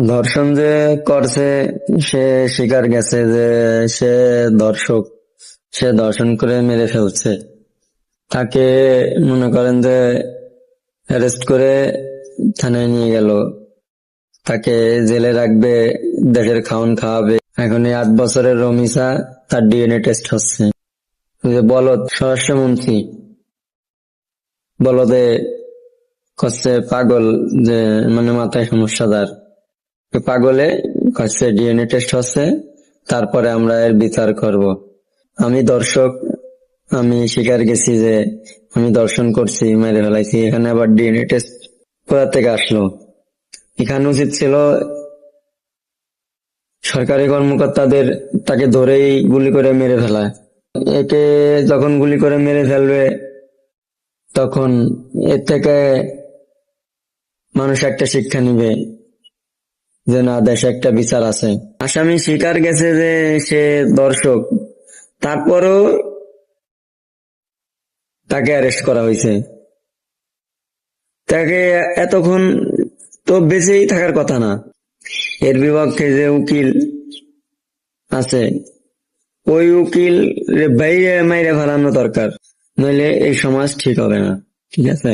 ধর্ষণ যে করছে সে স্বীকার গেছে যে সে ধর্ষক, সে ধর্ষণ করে মেরে ফেলছে। তাকে মনে করেন যে অ্যারেস্ট করে থানায় নিয়ে গেল, তাকে জেলে রাখবে, দেশের খাওন খাওয়াবে। এখন এই 8 বছরের রমিসা, তার ডিএনএ টেস্ট হচ্ছে। ওই যে বলদ স্বরাষ্ট্রমন্ত্রী বলদে করছে পাগল, যে মানে মাথায় সমস্যা তার, পাগলে করছে ডিএনএ টেস্ট হচ্ছে, তারপরে আমরা এর বিচার করব। আমি দর্শক, আমি স্বীকার গেছি যে আমি দর্শন করছি, মেরে ফেলাইছি, এখানে আবার ডিএনএ টেস্ট কোথা থেকে আসলো? এখানে উচিত ছিল সরকারি কর্মকর্তাদের তাকে ধরেই গুলি করে মেরে ফেলা। একে যখন গুলি করে মেরে ফেলবে তখন এর থেকে মানুষ একটা শিক্ষা নিবে যে না, দেশে একটা বিচার আছে। আসামি স্বীকার গেছে যে সে দর্শক, তারপরও তাকে অ্যারেস্ট করা হয়েছে। তাকে এতক্ষণ তো বেঁচেই থাকার কথা না। এর বিপক্ষে যে উকিল আছে, ওই উকিল বাইরে মাইরে ফেলানো দরকার, নইলে এই সমাজ ঠিক হবে না। ঠিক আছে।